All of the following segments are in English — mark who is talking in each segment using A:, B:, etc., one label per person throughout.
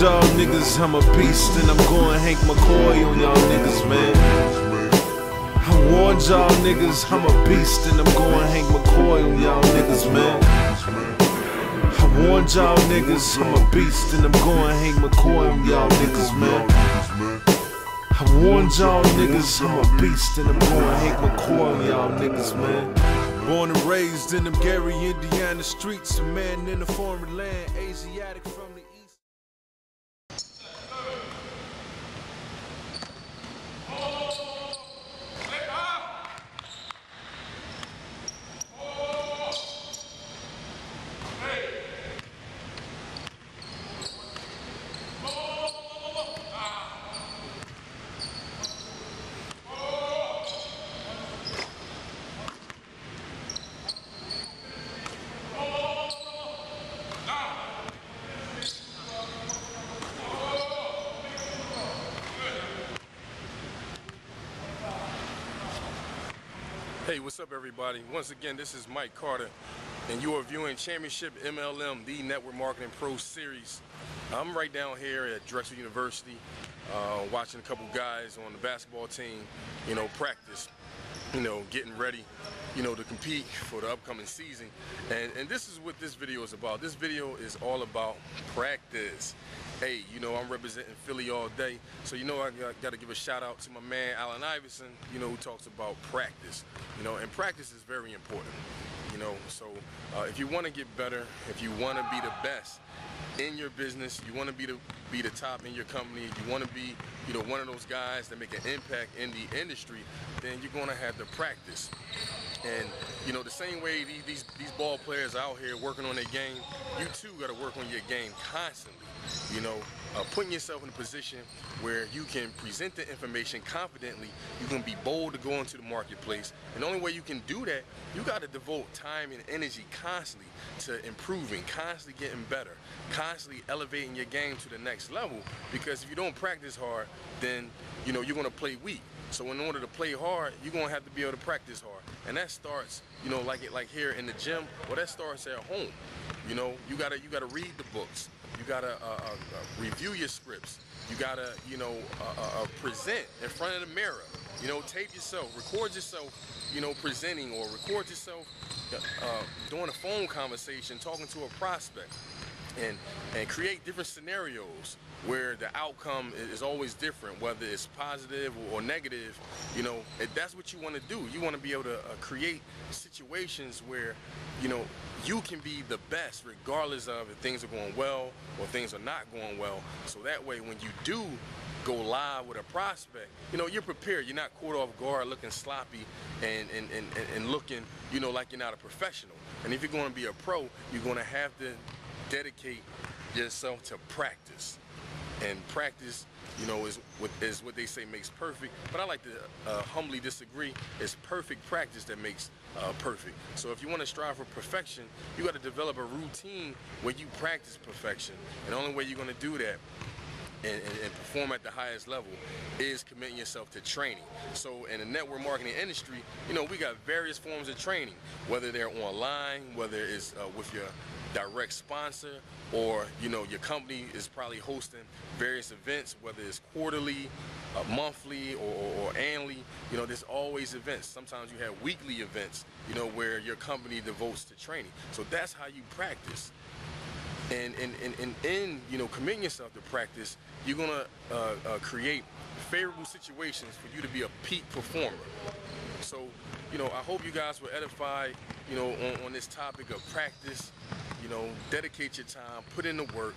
A: y'all niggas I'm a beast, and I'm going Hank McCoy on y'all niggas, man. I warned y'all niggas I'm a beast, and I'm going Hank McCoy on y'all niggas, man. I warned y'all niggas I'm a beast, and I'm going Hank McCoy on y'all niggas, man. I warned y'all niggas I'm a beast, and I'm going Hank McCoy on y'all niggas, man. Born and raised in them Gary, Indiana streets, a man in a foreign land, Asiatic from the east.
B: Hey, what's up everybody? Once again, this is Mike Carter, and you are viewing Championship MLM, the Network Marketing Pro Series. I'm right down here at Drexel University, watching a couple guys on the basketball team, practice, getting ready, to compete for the upcoming season. And this is what this video is about. This video is all about practice. Hey, I'm representing Philly all day, so I got to give a shout out to my man Allen Iverson, who talks about practice, and practice is very important, so if you want to get better, if you want to be the best in your business, you want to be the top in your company, you want to be, one of those guys that make an impact in the industry, then you're going to have to practice. And the same way these ball players out here working on their game, you too got to work on your game constantly. Putting yourself in a position where you can present the information confidently, you can be bold to go into the marketplace, and the only way you can do that, you got to devote time and energy constantly to improving, constantly getting better, constantly elevating your game to the next level, because if you don't practice hard, then you're going to play weak. So in order to play hard, you're going to have to be able to practice hard. And that starts, like here in the gym, well, that starts at home. You gotta read the books. You gotta review your scripts. You gotta, present in front of the mirror. Tape yourself, record yourself, presenting, or record yourself doing a phone conversation, talking to a prospect, and create different scenarios where the outcome is always different, whether it's positive or negative. That's what you want to do. You want to be able to create situations where you can be the best regardless of if things are going well or things are not going well. So that way, when you do go live with a prospect, you're prepared. You're not caught off guard looking sloppy and looking, like you're not a professional. And if you're going to be a pro, you're going to have to dedicate yourself to practice. And practice, is what they say makes perfect. But I like to humbly disagree. It's perfect practice that makes perfect. So if you want to strive for perfection, you got to develop a routine where you practice perfection. And the only way you're going to do that and perform at the highest level is committing yourself to training. So in the network marketing industry, we got various forms of training, whether they're online, whether it's with your direct sponsor, or your company is probably hosting various events, whether it's quarterly, monthly, or annually. There's always events. Sometimes you have weekly events, where your company devotes to training. So that's how you practice. And in committing yourself to practice, you're gonna create favorable situations for you to be a peak performer. So, I hope you guys were edified, on this topic of practice. Dedicate your time, put in the work.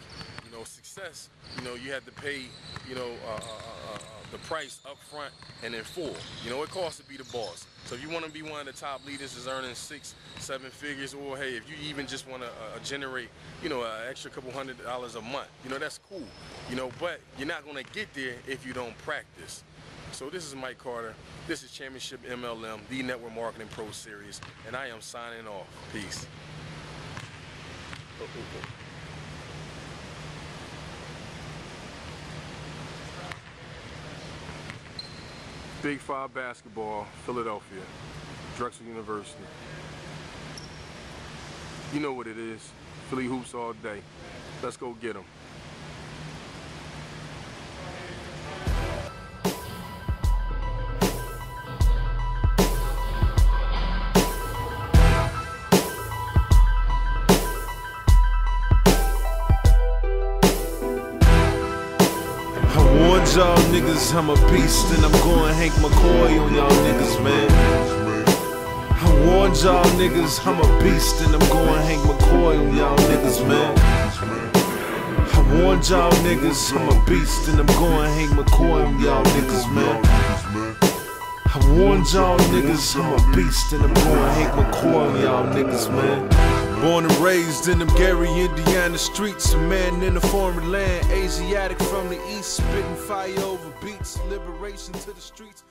B: Success, you have to pay, the price up front and in full. It costs to be the boss. So if you want to be one of the top leaders that's earning 6-7 figures, or hey, if you even just want to generate, an extra couple $100 a month, that's cool. But you're not going to get there if you don't practice. So this is Mike Carter. This is Championship MLM, the Network Marketing Pro Series, and I am signing off. Peace. Big 5 basketball, Philadelphia, Drexel University. You know what it is. Philly hoops all day. Let's go get them.
A: warned y'all niggas I'm a beast and I'm going Hank McCoy on y'all niggas, man. I warned y'all niggas I'm a beast and I'm going Hank McCoy on y'all niggas, man. I warned y'all niggas I'm a beast and I'm going Hank McCoy on y'all niggas, man. I warned y'all niggas I'm a beast and I'm going Hank McCoy on y'all niggas, man. Born and raised in them Gary, Indiana streets, a man in a foreign land, Asiatic from the east, spitting fire over beats, liberation to the streets.